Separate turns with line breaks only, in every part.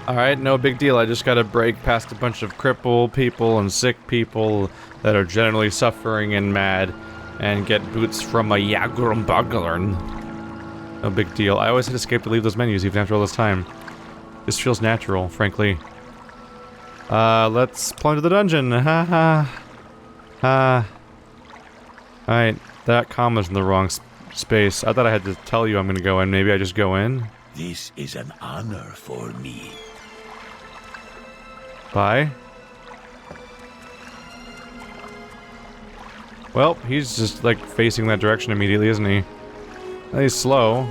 Alright, no big deal. I just gotta break past a bunch of crippled people and sick people that are generally suffering and mad, and get boots from a Yagrum. No big deal. I always hit escape to leave those menus even after all this time. This feels natural, frankly. Let's plunge the dungeon. Ha ha. Ha. Alright, that comma's in the wrong space. I thought I had to tell you I'm gonna go in. Maybe I just go in?
This is an honor for me.
Bye. Well, he's just, like, facing that direction immediately, isn't he? He's slow.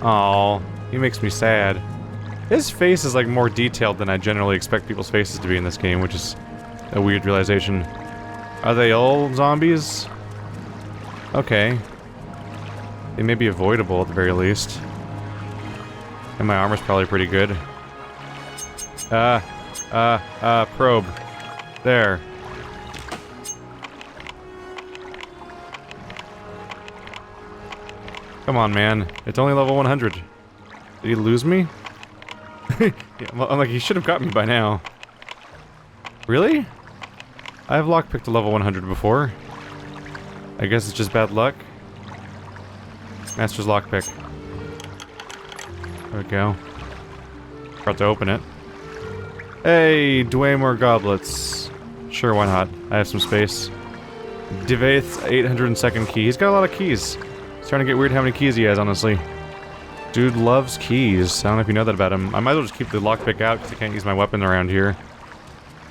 Aw, he makes me sad. His face is, like, more detailed than I generally expect people's faces to be in this game, which is a weird realization. Are they all zombies? Okay. They may be avoidable at the very least. And my armor's probably pretty good. Probe. There. Come on, man. It's only level 100. Did he lose me? Yeah, well, I'm like, he should have got me by now. Really? I've lockpicked a level 100 before. I guess it's just bad luck. Master's lockpick. There we go. About to open it. Hey, Dwemer goblets. Sure, why not? I have some space. Devaith 802nd key. He's got a lot of keys. It's starting to get weird how many keys he has, honestly. Dude loves keys. I don't know if you know that about him. I might as well just keep the lockpick out because I can't use my weapon around here.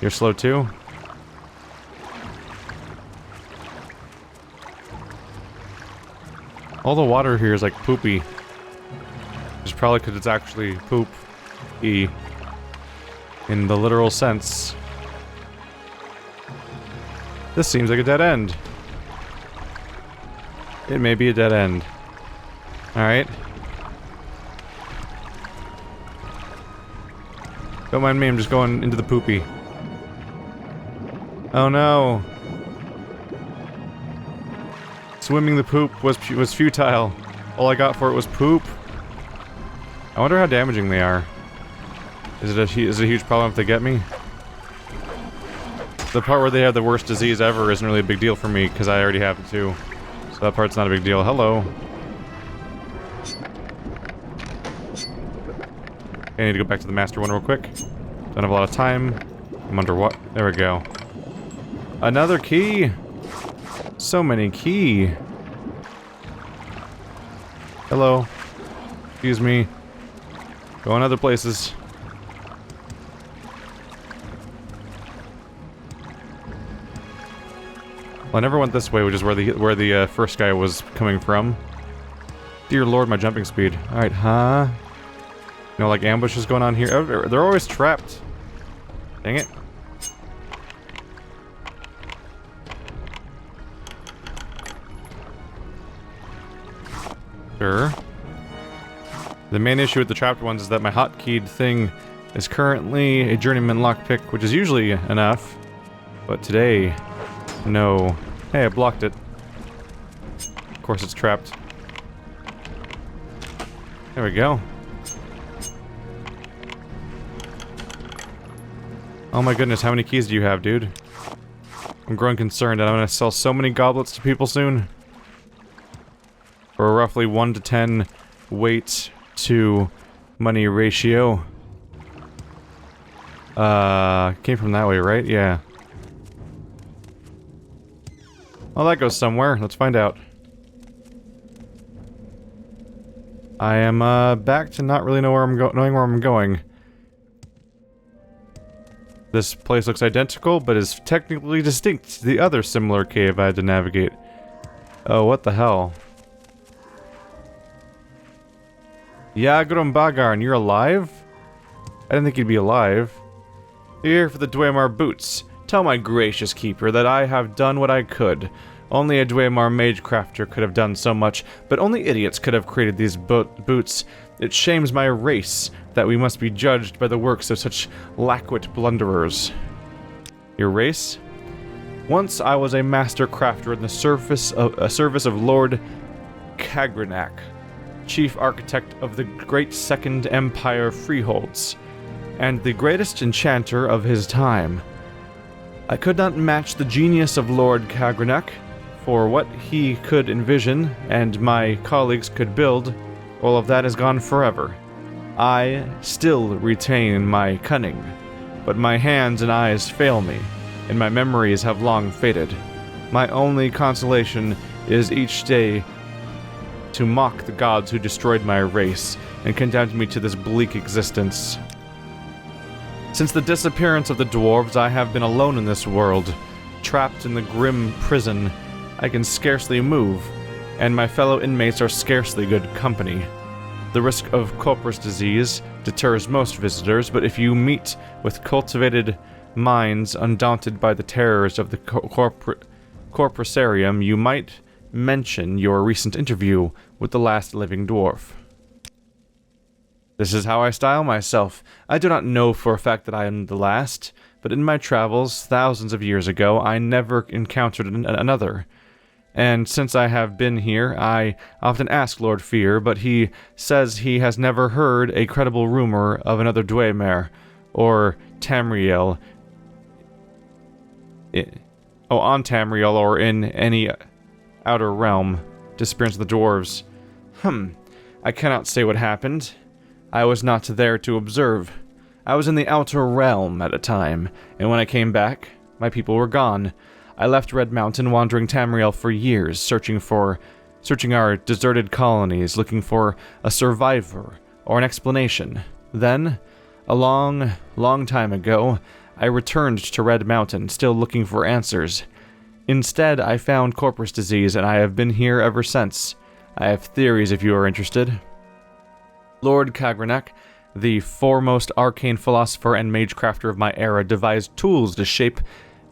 You're slow too? All the water here is like poopy. It's probably because it's actually poop-y. In the literal sense. This seems like a dead end. It may be a dead end. Alright. Don't mind me, I'm just going into the poopy. Oh no. Swimming the poop was futile. All I got for it was poop. I wonder how damaging they are. Is it a huge problem if they get me? The part where they have the worst disease ever isn't really a big deal for me, because I already have it too. So that part's not a big deal. Hello. Okay, I need to go back to the master one real quick. Don't have a lot of time. I'm under what? There we go. Another key! So many key. Hello. Excuse me. Going other places. Well, I never went this way, which is where the first guy was coming from. Dear lord, my jumping speed. Alright, huh? You know, like ambushes going on here. Oh, they're always trapped. Dang it. Sure. The main issue with the trapped ones is that my hotkeyed thing is currently a journeyman lockpick, which is usually enough. But today, no. Hey, I blocked it. Of course it's trapped. There we go. Oh my goodness, how many keys do you have, dude? I'm growing concerned that I'm gonna sell so many goblets to people soon. For a roughly 1 to 10 weight to money ratio. Came from that way, right? Yeah. Well, that goes somewhere. Let's find out. I am, back to not really knowing where I'm going. This place looks identical, but is technically distinct to the other similar cave I had to navigate. Oh, what the hell? Yagrum Bagarn, you're alive? I didn't think you'd be alive. Here for the Dwemer boots. Tell my gracious keeper that I have done what I could. Only a Dwemer magecrafter could have done so much, but only idiots could have created these boots. It shames my race that we must be judged by the works of such lackwit blunderers. Your race? Once I was a master crafter in the service of Lord Kagranak, chief architect of the Great Second Empire Freeholds. and the greatest enchanter of his time. I could not match the genius of Lord Kagrenek, for what he could envision and my colleagues could build, all of that is gone forever. I still retain my cunning, but my hands and eyes fail me, and my memories have long faded. My only consolation is each day to mock the gods who destroyed my race and condemned me to this bleak existence. Since the disappearance of the dwarves, I have been alone in this world, trapped in the grim prison. I can scarcely move, and my fellow inmates are scarcely good company. The risk of corpus disease deters most visitors, but if you meet with cultivated minds undaunted by the terrors of the corpusarium, you might mention your recent interview with the last living dwarf. This is how I style myself. I do not know for a fact that I am the last, but in my travels, thousands of years ago, I never encountered another. And since I have been here, I often ask Lord Fear, but he says he has never heard a credible rumor of another Dwemer, or Tamriel, on Tamriel, or in any outer realm, disappearance of the dwarves. I cannot say what happened. I was not there to observe. I was in the outer realm at a time, and when I came back, my people were gone. I left Red Mountain, wandering Tamriel for years, searching our deserted colonies, looking for a survivor or an explanation. Then, a long, long time ago, I returned to Red Mountain, still looking for answers. Instead, I found corpus disease, and I have been here ever since. I have theories if you are interested. Lord Kagrenek, the foremost arcane philosopher and magecrafter of my era, devised tools to shape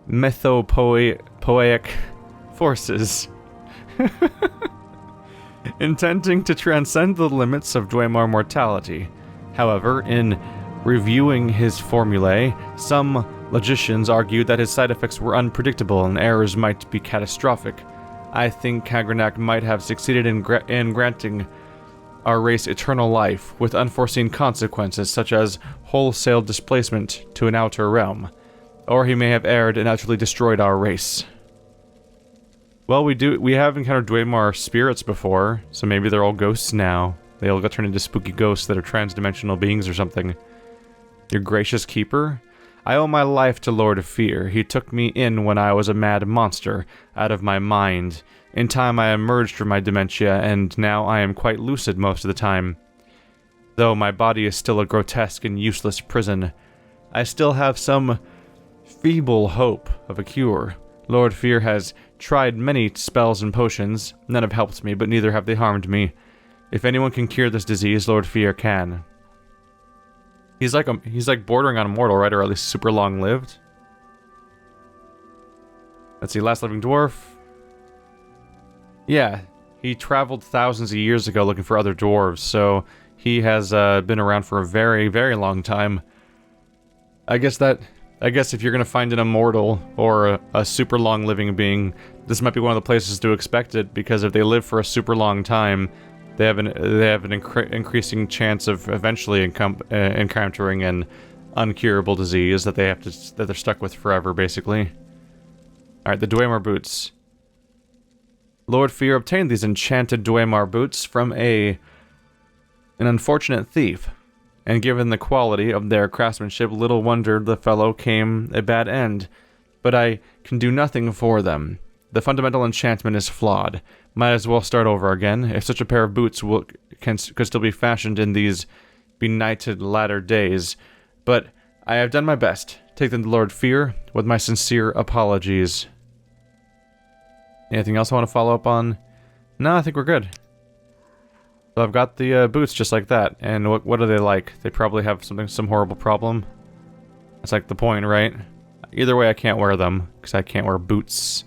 mythopoeic forces, intending to transcend the limits of Dwemer mortality. However, in reviewing his formulae, some logicians argued that his side effects were unpredictable and errors might be catastrophic. I think Kagrenek might have succeeded in granting our race eternal life, with unforeseen consequences such as wholesale displacement to an outer realm. Or he may have erred and utterly destroyed our race. Well, we have encountered Dwemer spirits before, so maybe they're all ghosts now. They all got turned into spooky ghosts that are trans-dimensional beings or something. Your gracious keeper? I owe my life to Lord of Fear. He took me in when I was a mad monster, out of my mind. In time I emerged from my dementia, and now I am quite lucid most of the time. Though my body is still a grotesque and useless prison, I still have some feeble hope of a cure. Lord Fear has tried many spells and potions. None have helped me, but neither have they harmed me. If anyone can cure this disease, Lord Fear can. He's like bordering on immortal, right? Or at least super long-lived. Let's see, last living dwarf. Yeah, he traveled thousands of years ago looking for other dwarves, so he has been around for a very, very long time. I guess if you're gonna find an immortal or a super long-living being, this might be one of the places to expect it, because if they live for a super long time, they have an increasing chance of eventually encountering an uncurable disease that they're stuck with forever, basically. All right, the Dwemer boots. Lord Fear obtained these enchanted Dwemer boots from an unfortunate thief, and given the quality of their craftsmanship, little wonder the fellow came a bad end. But I can do nothing for them. The fundamental enchantment is flawed. Might as well start over again, if such a pair of boots could still be fashioned in these benighted latter days. But I have done my best. Take them to Lord Fear, with my sincere apologies. Anything else I want to follow up on? No, I think we're good. So I've got the boots just like that, and what are they like? They probably have some horrible problem. That's like the point, right? Either way, I can't wear them, because I can't wear boots.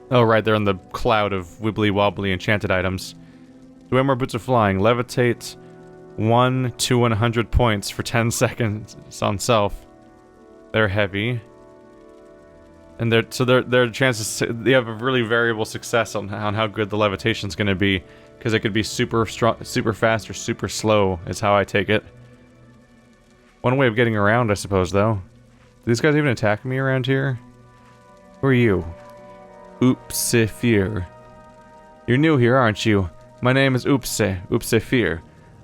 Oh, right, they're in the cloud of wibbly-wobbly enchanted items. Dwemer boots are flying. Levitate 1 to 100 points for 10 seconds on self. They're heavy. And their chances, they have a really variable success on how good the levitation's going to be. Because it could be super strong, super fast, or super slow, is how I take it. One way of getting around, I suppose, though. Do these guys even attack me around here? Who are you? Oopsefir. You're new here, aren't you? My name is Oopsefir.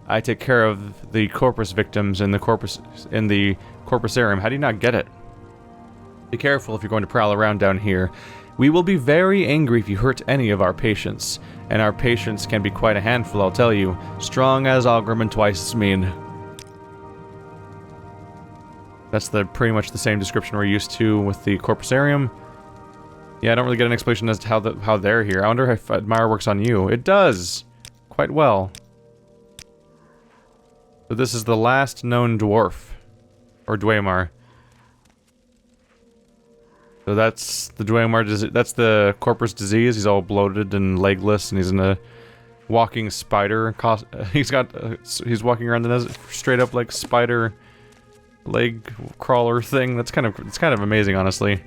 I take care of the corpus victims in the corpusarium. How do you not get it? Be careful if you're going to prowl around down here. We will be very angry if you hurt any of our patients. And our patients can be quite a handful, I'll tell you. Strong as Ogrim and twice as mean. That's pretty much the same description we're used to with the corpusarium. Yeah, I don't really get an explanation as to how they're here. I wonder if Admire works on you. It does! Quite well. So this is the last known dwarf. Or Dwemer. So that's the Dwemer disease. That's the corpus disease. He's all bloated and legless, and he's in a walking spider. He's walking around the desert straight up like spider leg crawler thing. It's kind of amazing, honestly.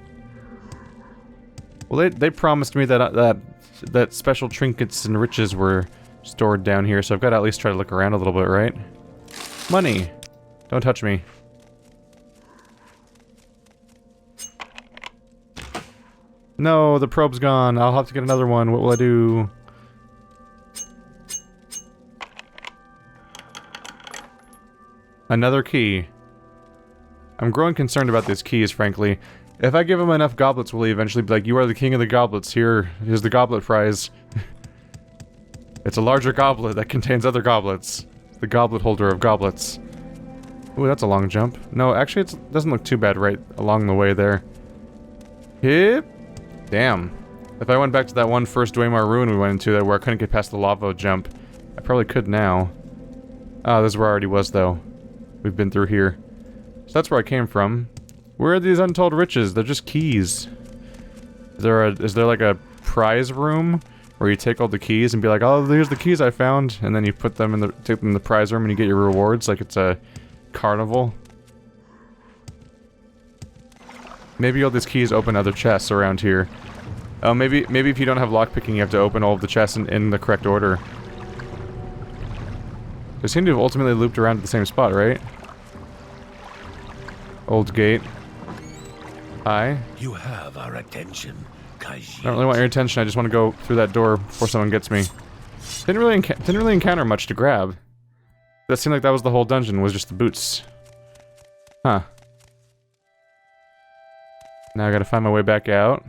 Well, they promised me that special trinkets and riches were stored down here, so I've got to at least try to look around a little bit, right? Money! Don't touch me. No, the probe's gone. I'll have to get another one. What will I do? Another key. I'm growing concerned about these keys, frankly. If I give him enough goblets, will he eventually be like, you are the king of the goblets, here's the goblet prize. It's a larger goblet that contains other goblets. The goblet holder of goblets. Ooh, that's a long jump. No, actually it doesn't look too bad right along the way there. Hip! Damn. If I went back to that one first Dwemer ruin we went into there where I couldn't get past the lava jump, I probably could now. Oh, this is where I already was, though. We've been through here. So that's where I came from. Where are these untold riches? They're just keys. Is there like a prize room where you take all the keys and be like, oh, here's the keys I found, and then you put them take them in the prize room and you get your rewards like it's a carnival? Maybe all these keys open other chests around here. Oh, maybe if you don't have lockpicking, you have to open all of the chests in the correct order. They seem to have ultimately looped around at the same spot, right? Old gate. Hi.
You have our attention, Kaiji.
I don't really want your attention, I just want to go through that door before someone gets me. Didn't really encounter much to grab. That seemed like that was the whole dungeon, was just the boots. Huh. Now I gotta find my way back out.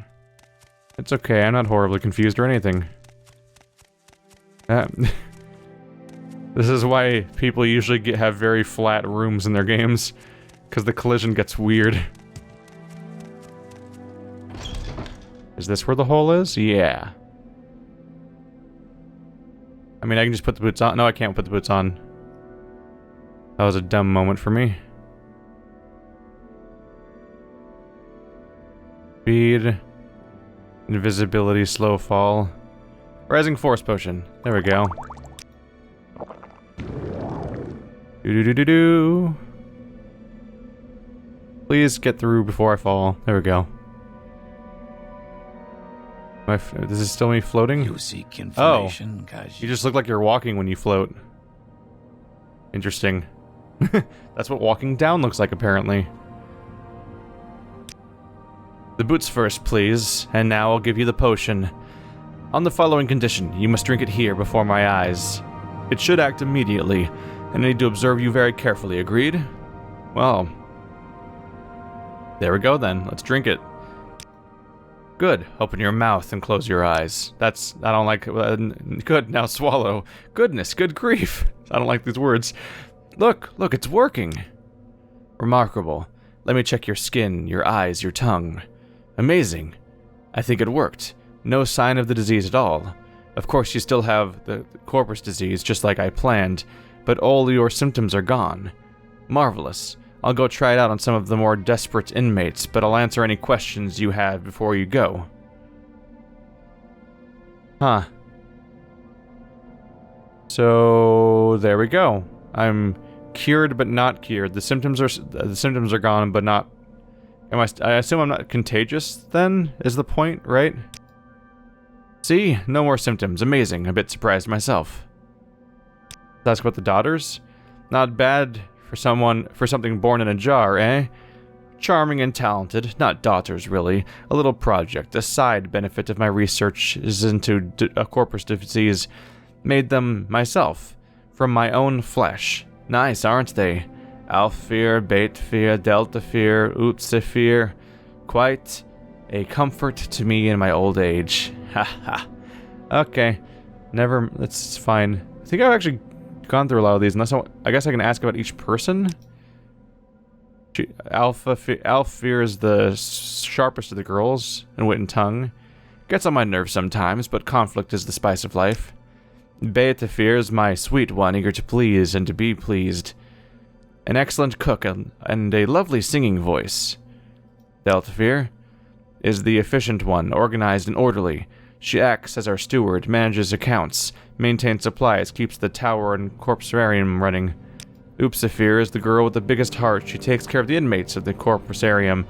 It's okay, I'm not horribly confused or anything. This is why people usually have very flat rooms in their games. Because the collision gets weird. Is this where the hole is? Yeah. I mean, I can just put the boots on. No, I can't put the boots on. That was a dumb moment for me. Speed. Invisibility, slow fall. Rising force potion. There we go. Do-do-do-do-do. Please get through before I fall. There we go. This is still me floating?
You seek information, Kaiji.
You just look like you're walking when you float. Interesting. That's what walking down looks like, apparently. The boots first, please. And now I'll give you the potion. On the following condition, you must drink it here before my eyes. It should act immediately, and I need to observe you very carefully, agreed? Well... there we go then, let's drink it. Good, open your mouth and close your eyes. I don't like, good, now swallow. Goodness, good grief. I don't like these words. Look, it's working. Remarkable. Let me check your skin, your eyes, your tongue. Amazing. I think it worked. No sign of the disease at all. Of course you still have the corpus disease, just like I planned, but all your symptoms are gone. Marvelous. I'll go try it out on some of the more desperate inmates, but I'll answer any questions you have before you go. Huh. So, there we go. I'm cured but not cured. The symptoms are gone but not... I assume I'm not contagious then, is the point, right? See? No more symptoms. Amazing. A bit surprised myself. Ask about the daughters? Not bad for something born in a jar, eh? Charming and talented. Not daughters, really. A little project. A side benefit of my research is into a corpus disease. Made them myself. From my own flesh. Nice, aren't they? Alfear, Baitfear, Deltafear, Utsefear. Quite a comfort to me in my old age. Haha. Okay. Never. That's fine. I think I've actually gone through a lot of these, unless I guess I can ask about each person. Alfear is the sharpest of the girls in wit and tongue. Gets on my nerves sometimes, but conflict is the spice of life. Baitfear is my sweet one, eager to please and to be pleased. An excellent cook and a lovely singing voice. Deltafear is the efficient one, organized and orderly. She acts as our steward, manages accounts, maintains supplies, keeps the tower and corpusarium running. Oopsafear is the girl with the biggest heart. She takes care of the inmates of the corpusarium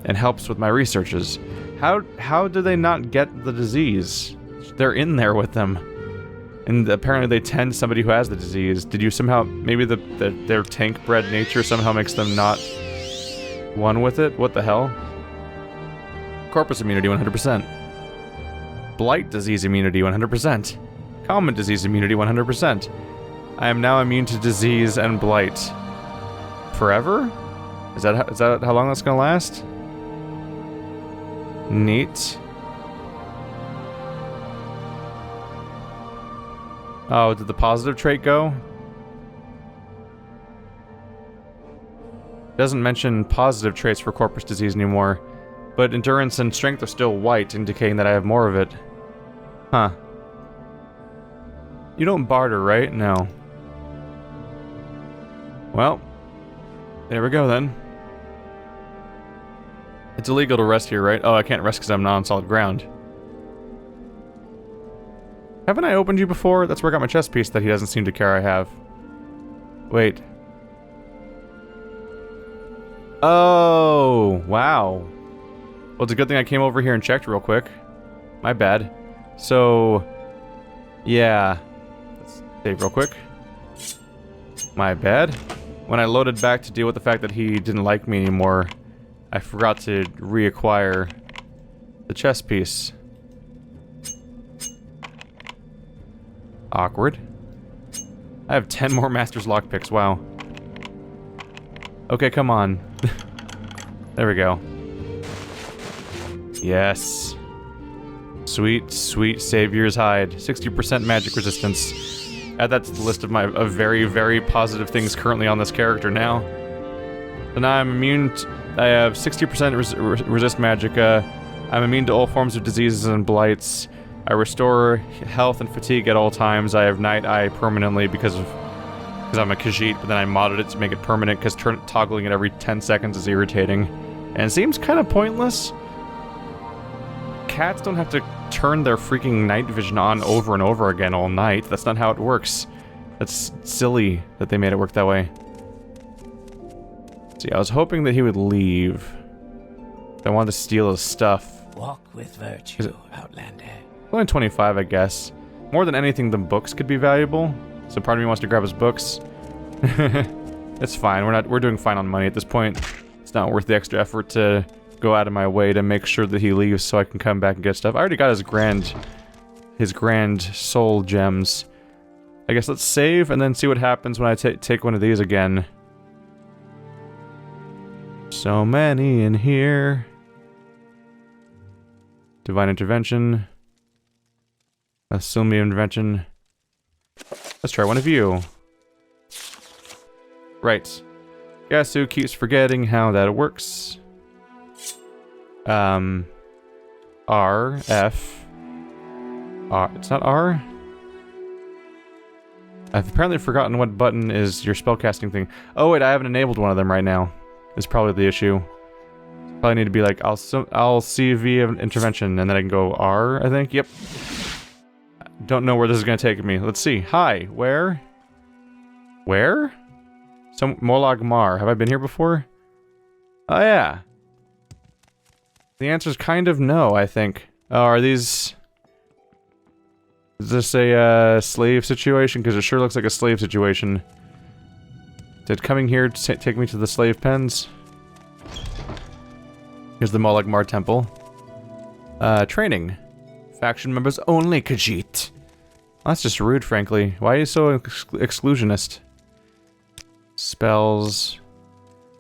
and helps with my researches. How do they not get the disease? They're in there with them. And apparently they tend somebody who has the disease. Did you somehow... Maybe their tank-bred nature somehow makes them not one with it? What the hell? Corpus immunity, 100%. Blight disease immunity, 100%. Common disease immunity, 100%. I am now immune to disease and blight. Forever? Is that how long that's gonna last? Neat. Oh, did the positive trait go? Doesn't mention positive traits for corpus disease anymore, but endurance and strength are still white, indicating that I have more of it. Huh. You don't barter, right? No. Well, there we go then. It's illegal to rest here, right? Oh, I can't rest because I'm not on solid ground. Haven't I opened you before? That's where I got my chest piece that he doesn't seem to care I have. Wait. Oh, wow. Well, it's a good thing I came over here and checked real quick. My bad. So, yeah. Let's save real quick. My bad. When I loaded back to deal with the fact that he didn't like me anymore, I forgot to reacquire the chest piece. Awkward. I have 10 more Master's Lockpicks, wow. Okay, come on. There we go. Yes. Sweet, sweet Savior's Hide. 60% magic resistance. Add that to the list of my very, very positive things currently on this character now. So now I'm immune I have 60% resist magicka. I'm immune to all forms of diseases and blights. I restore health and fatigue at all times. I have Night Eye permanently because I'm a Khajiit, but then I modded it to make it permanent because toggling it every 10 seconds is irritating. And it seems kind of pointless. Cats don't have to turn their freaking night vision on over and over again all night. That's not how it works. That's silly that they made it work that way. See, I was hoping that he would leave. I wanted to steal his stuff.
Walk with virtue, Outlander.
Only 25, I guess. More than anything, the books could be valuable. So part of me wants to grab his books. It's fine. We're doing fine on money at this point. It's not worth the extra effort to go out of my way to make sure that he leaves so I can come back and get stuff. I already got his grand soul gems. I guess let's save and then see what happens when I take one of these again. So many in here. Divine Intervention. Silmy Intervention. Let's try one of you. Right. Guess who keeps forgetting how that works? R, F. R. It's not R? I've apparently forgotten what button is your spellcasting thing. Oh wait, I haven't enabled one of them right now. Is probably the issue. Probably need to be like, I'll CV intervention, and then I can go R, I think. Yep. Don't know where this is gonna take me. Let's see. Hi, where? Where? Some Molag Mar. Have I been here before? Oh yeah. The answer's kind of no, I think. Oh, are these Is this a slave situation? Because it sure looks like a slave situation. Did coming here take me to the slave pens? Here's the Molag Mar Temple. Training. Faction members only, Khajiit. That's just rude, frankly. Why are you so exclusionist? Spells.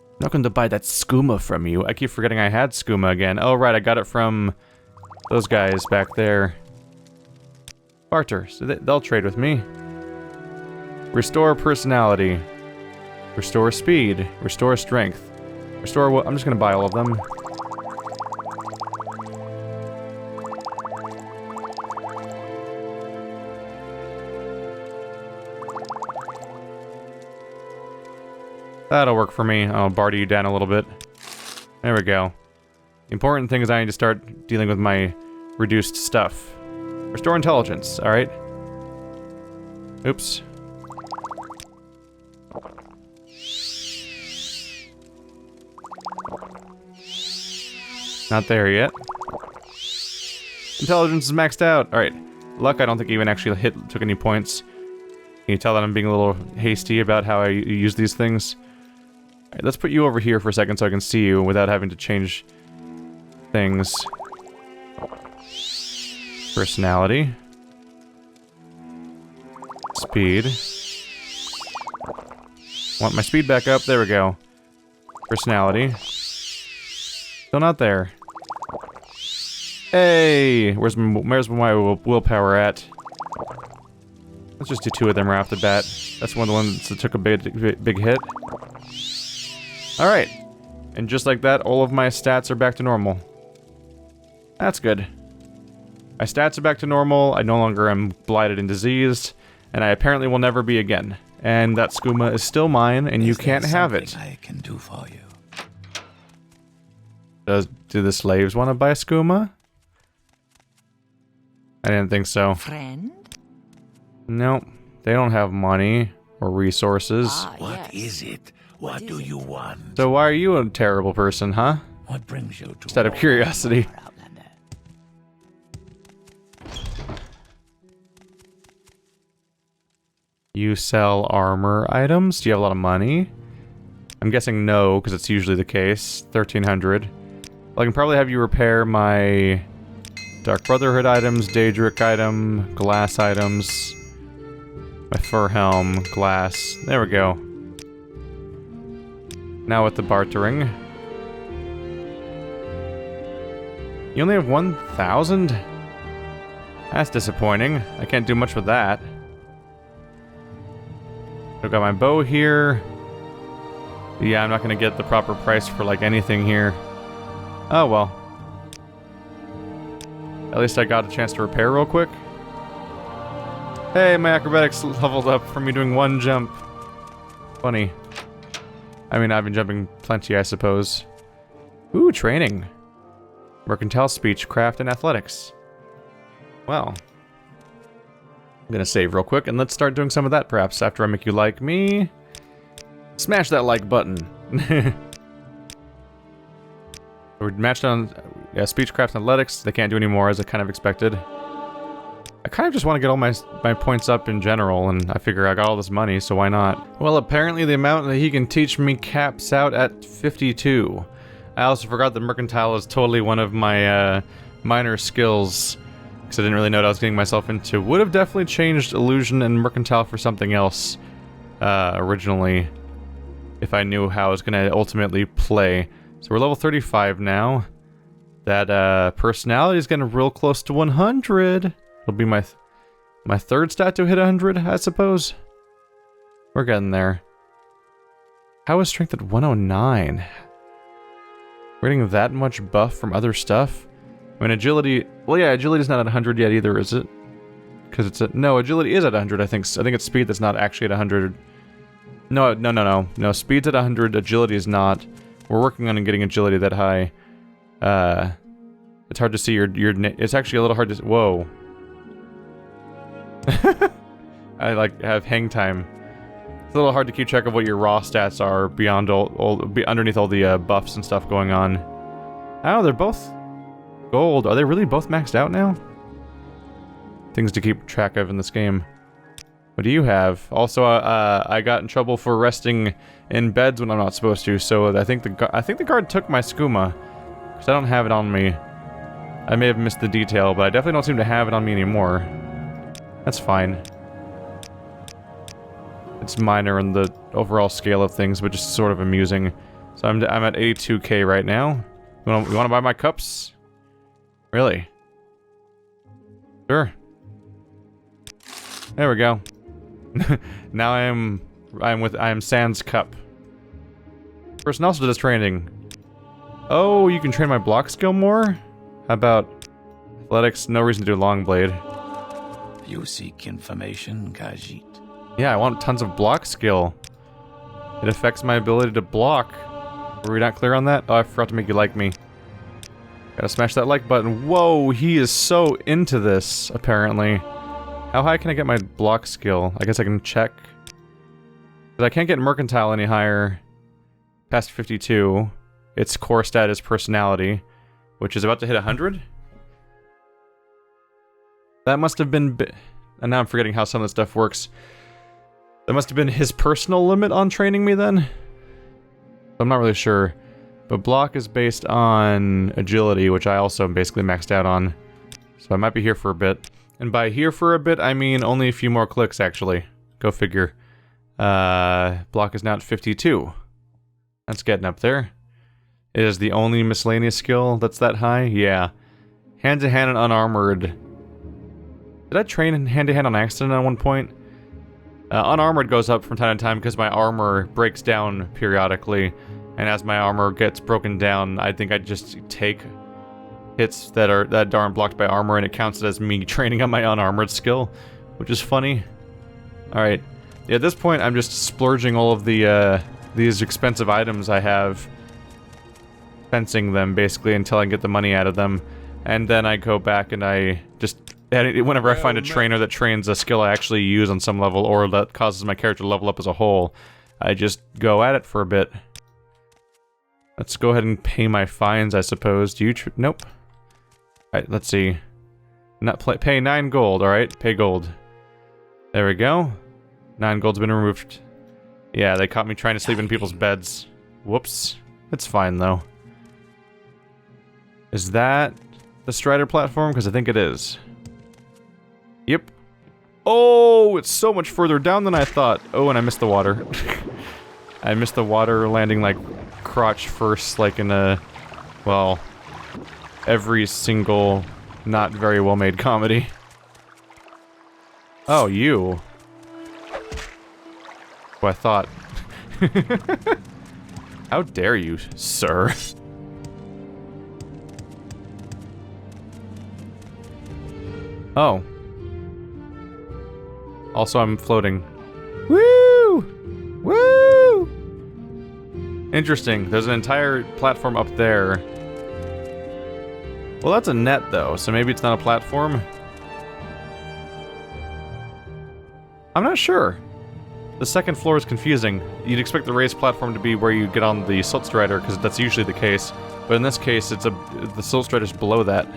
I'm not going to buy that skooma from you. I keep forgetting I had skooma again. Oh, right, I got it from those guys back there. Barter. So they'll trade with me. Restore personality. Restore speed. Restore strength. Restore... I'm just going to buy all of them. That'll work for me. I'll barter you down a little bit. There we go. The important thing is I need to start dealing with my reduced stuff. Restore intelligence, alright. Oops. Not there yet. Intelligence is maxed out. Alright. Luck, I don't think even actually took any points. Can you tell that I'm being a little hasty about how I use these things? Alright, let's put you over here for a second so I can see you without having to change things. Personality. Speed. Want my speed back up? There we go. Personality. Still not there. Hey! Where's my willpower at? Let's just do 2 of them right off the bat. That's one of the ones that took a big hit. Alright. And just like that, all of my stats are back to normal. That's good. My stats are back to normal, I no longer am blighted and diseased, and I apparently will never be again. And that skooma is still mine, and you can't have it.
I can do for you.
Do the slaves want to buy skooma? I didn't think so.
Friend?
Nope. They don't have money or resources.
What is it? What do you want?
So why are you a terrible person, huh?
What brings you to...
Just out of curiosity.
Outlander.
You sell armor items? Do you have a lot of money? I'm guessing no, because it's usually the case. 1,300. Well, I can probably have you repair my Dark Brotherhood items, Daedric item, glass items, my fur helm, glass. There we go. Now with the bartering. You only have 1,000? That's disappointing. I can't do much with that. I've got my bow here. Yeah, I'm not gonna get the proper price for like anything here. Oh well. At least I got a chance to repair real quick. Hey, my acrobatics leveled up from me doing 1 jump. Funny. I mean, I've been jumping plenty, I suppose. Ooh, training. Mercantile speech, craft, and athletics. Well. I'm gonna save real quick, and let's start doing some of that, perhaps, after I make you like me. Smash that like button. We're matched on speech, craft, and athletics. They can't do any more, as I kind of expected. I kind of just want to get all my points up in general, and I figure I got all this money, so why not? Well, apparently the amount that he can teach me caps out at 52. I also forgot that mercantile is totally one of my minor skills, because I didn't really know what I was getting myself into. Would have definitely changed illusion and mercantile for something else originally, if I knew how I was going to ultimately play. So we're level 35 now. That personality is getting real close to 100. It'll be my third stat to hit 100, I suppose. We're getting there. How is strength at 109? We're getting that much buff from other stuff? I mean, agility... Well, yeah, agility's not at 100 yet either, is it? Because it's at... No, agility is at 100, I think. I think it's speed that's not actually at 100. No. No, speed's at 100, agility is not. We're working on getting agility that high. It's hard to see your... It's actually a little hard to... Whoa. I like have hang time. It's a little hard to keep track of what your raw stats are beyond underneath all the buffs and stuff going on. Oh, they're both gold. Are they really both maxed out now? things to keep track of in this game. What do you have? Also, I got in trouble for resting in beds when I'm not supposed to, so I think the guard took my skooma, because I don't have it on me. I may have missed the detail, but I definitely don't seem to have it on me anymore. That's fine. It's minor in the overall scale of things, but just sort of amusing. So I'm at 82k right now. You wanna buy my cups? Really? Sure. There we go. Now I am Sans Cup. Person also does training. Oh, you can train my block skill more? How about athletics? No reason to do long blade.
You seek information, Khajiit?
Yeah, I want tons of block skill. It affects my ability to block. Were we not clear on that? Oh, I forgot to make you like me. Gotta smash that like button. Whoa, he is so into this, apparently. How high can I get my block skill? I guess I can check. But I can't get mercantile any higher. Past 52. Its core stat is personality, which is about to hit 100? That must have been... And now I'm forgetting how some of this stuff works. That must have been his personal limit on training me then? I'm not really sure. But block is based on agility, which I also am basically maxed out on. So I might be here for a bit. And by here for a bit, I mean only a few more clicks, actually. Go figure. Block is now at 52. That's getting up there. It is the only miscellaneous skill that's that high? Yeah. Hand-to-hand and unarmored. Did I train hand-to-hand on accident at one point? Unarmored goes up from time to time because my armor breaks down periodically. And as my armor gets broken down, I think I just take hits that aren't blocked by armor, and it counts as me training on my unarmored skill, which is funny. Alright. Yeah, at this point, I'm just splurging all of the, these expensive items I have. Fencing them, basically, until I can get the money out of them. And then I go back and I just... Whenever I find a trainer that trains a skill I actually use on some level, or that causes my character to level up as a whole, I just go at it for a bit. Let's go ahead and pay my fines, I suppose. Do you nope. Alright, let's see. Pay 9 gold, alright? Pay gold. There we go. 9 gold's been removed. Yeah, they caught me trying to sleep in people's beds. Whoops. It's fine, though. Is that the Strider platform? Because I think it is. Yep. Oh, it's so much further down than I thought. Oh, and I missed the water. I missed the water landing, like, crotch first, like in a... well... every single not very well made comedy. Oh, you. Who I thought. How dare you, sir? Oh. Also, I'm floating. Woo! Woo! Interesting. There's an entire platform up there. Well, that's a net, though, so maybe it's not a platform? I'm not sure. The second floor is confusing. You'd expect the raised platform to be where you get on the Silt Strider, because that's usually the case. But in this case, the Silt Strider's below that.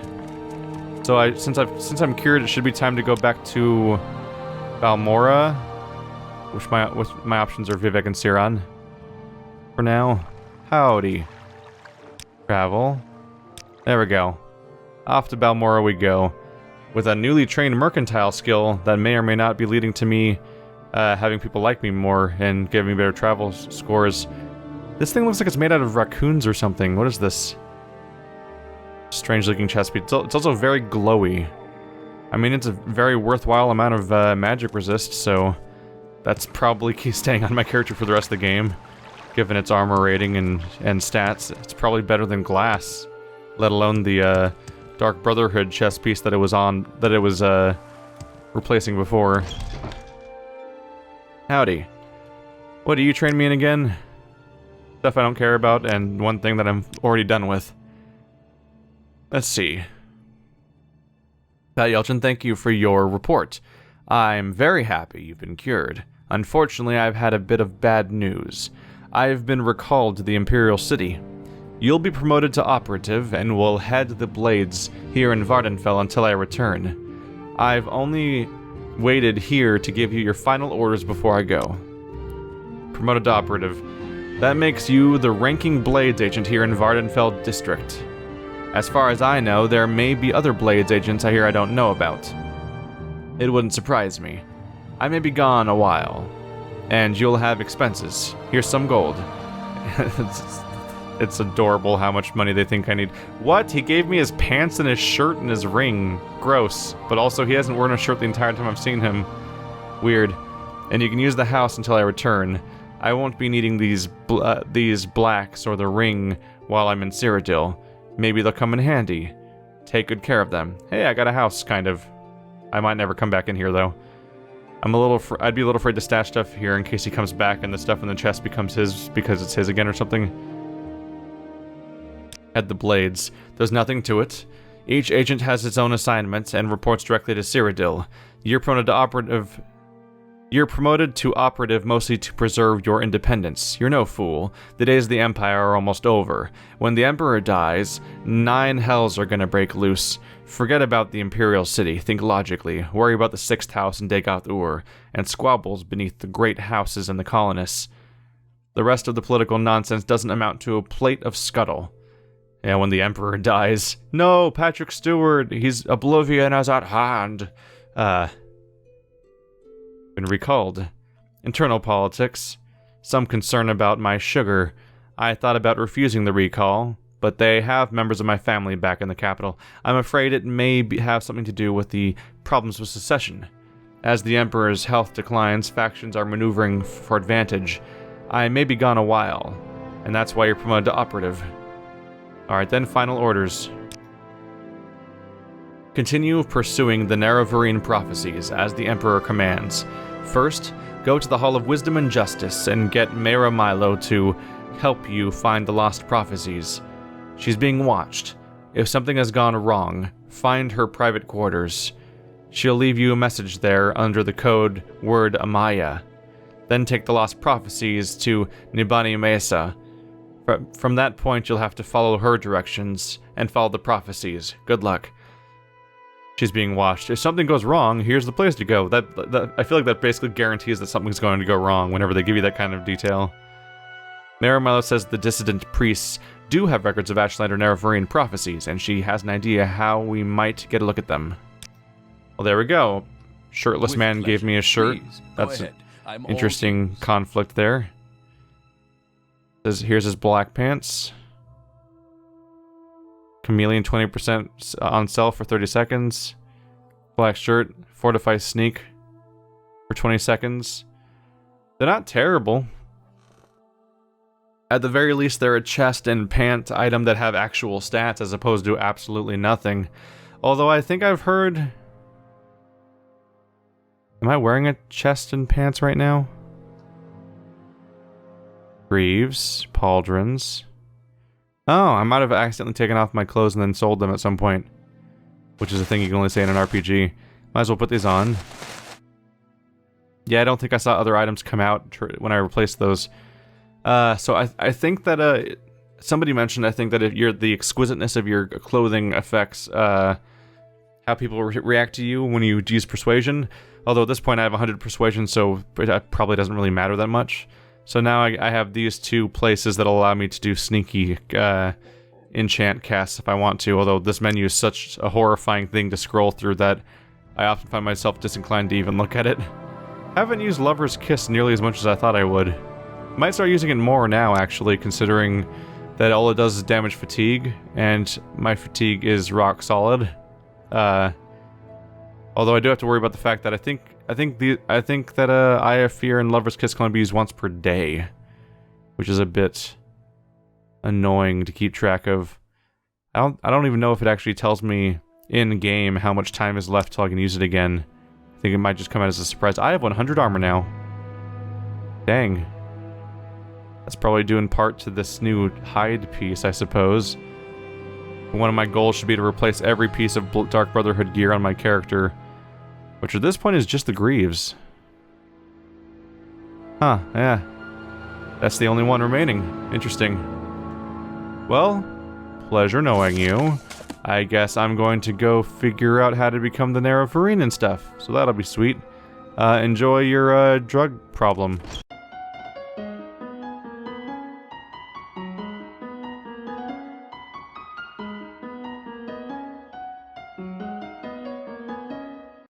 So since I'm cured, it should be time to go back to Balmora, which my options are Vivek and Siran. For now. Howdy. Travel. There we go. Off to Balmora we go. With a newly trained mercantile skill that may or may not be leading to me having people like me more and giving me better travel scores. This thing looks like it's made out of raccoons or something. What is this? Strange looking chest piece. It's also very glowy. I mean, it's a very worthwhile amount of magic resist, so that's probably staying on my character for the rest of the game. Given its armor rating and stats, it's probably better than glass. Let alone the Dark Brotherhood chest piece that it was replacing before. Howdy. What do you train me in again? Stuff I don't care about, and one thing that I'm already done with. Let's see. Pat Yelchin, thank you for your report. I'm very happy you've been cured. Unfortunately, I've had a bit of bad news. I've been recalled to the Imperial City. You'll be promoted to operative and will head the Blades here in Vardenfell until I return. I've only waited here to give you your final orders before I go. Promoted to operative. That makes you the ranking Blades agent here in Vardenfeld District. As far as I know, there may be other Blades agents I don't know about. It wouldn't surprise me. I may be gone a while, and you'll have expenses. Here's some gold. It's adorable how much money they think I need. What? He gave me his pants and his shirt and his ring. Gross. But also, he hasn't worn a shirt the entire time I've seen him. Weird. And you can use the house until I return. I won't be needing these blacks or the ring while I'm in Cyrodiil. Maybe they'll come in handy. Take good care of them. Hey, I got a house, kind of. I might never come back in here, though. I'd be a little afraid to stash stuff here in case he comes back and the stuff in the chest becomes his because it's his again or something. At the Blades, there's nothing to it. Each agent has its own assignment and reports directly to Cyrodiil. You're promoted to operative mostly to preserve your independence. You're no fool. The days of the Empire are almost over. When the Emperor dies, 9 hells are gonna break loose. Forget about the Imperial City, think logically. Worry about the 6th house in Dagoth-Ur, and squabbles beneath the great houses and the colonists. The rest of the political nonsense doesn't amount to a plate of scuttle. Yeah, when the Emperor dies. No, Patrick Stewart, he's oblivion as at hand. Been recalled. Internal politics. Some concern about my sugar. I thought about refusing the recall, but they have members of my family back in the capital. I'm afraid it may have something to do with the problems with secession. As the Emperor's health declines, factions are maneuvering for advantage. I may be gone a while, and that's why you're promoted to operative. Alright then, final orders. Continue pursuing the Nerevarine prophecies, as the Emperor commands. First, go to the Hall of Wisdom and Justice and get Mera Milo to help you find the lost prophecies. She's being watched. If something has gone wrong, find her private quarters. She'll leave you a message there under the code word Amaya. Then take the lost prophecies to Nibani Mesa. From that point, you'll have to follow her directions and follow the prophecies. Good luck. She's being watched. If something goes wrong, here's the place to go. I feel like that basically guarantees that something's going to go wrong whenever they give you that kind of detail. Mera Milo says the dissident priests do have records of Ashland or Nerevarine prophecies, and she has an idea how we might get a look at them. Well, there we go. Shirtless man gave me a shirt. That's an interesting conflict there. Here's his black pants. Chameleon 20% on sale for 30 seconds. Black shirt, Fortify Sneak for 20 seconds. They're not terrible. At the very least, they're a chest and pant item that have actual stats as opposed to absolutely nothing. Although I think I've heard... Am I wearing a chest and pants right now? Greaves, pauldrons. Oh, I might have accidentally taken off my clothes and then sold them at some point. Which is a thing you can only say in an RPG. Might as well put these on. Yeah, I don't think I saw other items come out when I replaced those. So I think that, somebody mentioned, I think that if the exquisiteness of your clothing affects, how people react to you when you use persuasion. Although at this point I have 100 persuasion, so it probably doesn't really matter that much. So now I have these 2 places that allow me to do sneaky enchant casts if I want to, although this menu is such a horrifying thing to scroll through that I often find myself disinclined to even look at it. Haven't used Lover's Kiss nearly as much as I thought I would. Might start using it more now, actually, considering that all it does is damage fatigue, and my fatigue is rock solid. Although I do have to worry about the fact that I think that Eye of Fear and Lover's Kiss can only be used once per day, which is a bit annoying to keep track of. I don't even know if it actually tells me in game how much time is left till I can use it again. I think it might just come out as a surprise. I have 100 armor now. Dang. That's probably due in part to this new hide piece, I suppose. One of my goals should be to replace every piece of Dark Brotherhood gear on my character, which at this point is just the Greaves. Huh, yeah. That's the only one remaining. Interesting. Well, pleasure knowing you. I guess I'm going to go figure out how to become the Nerofarine and stuff. So that'll be sweet. Enjoy your drug problem.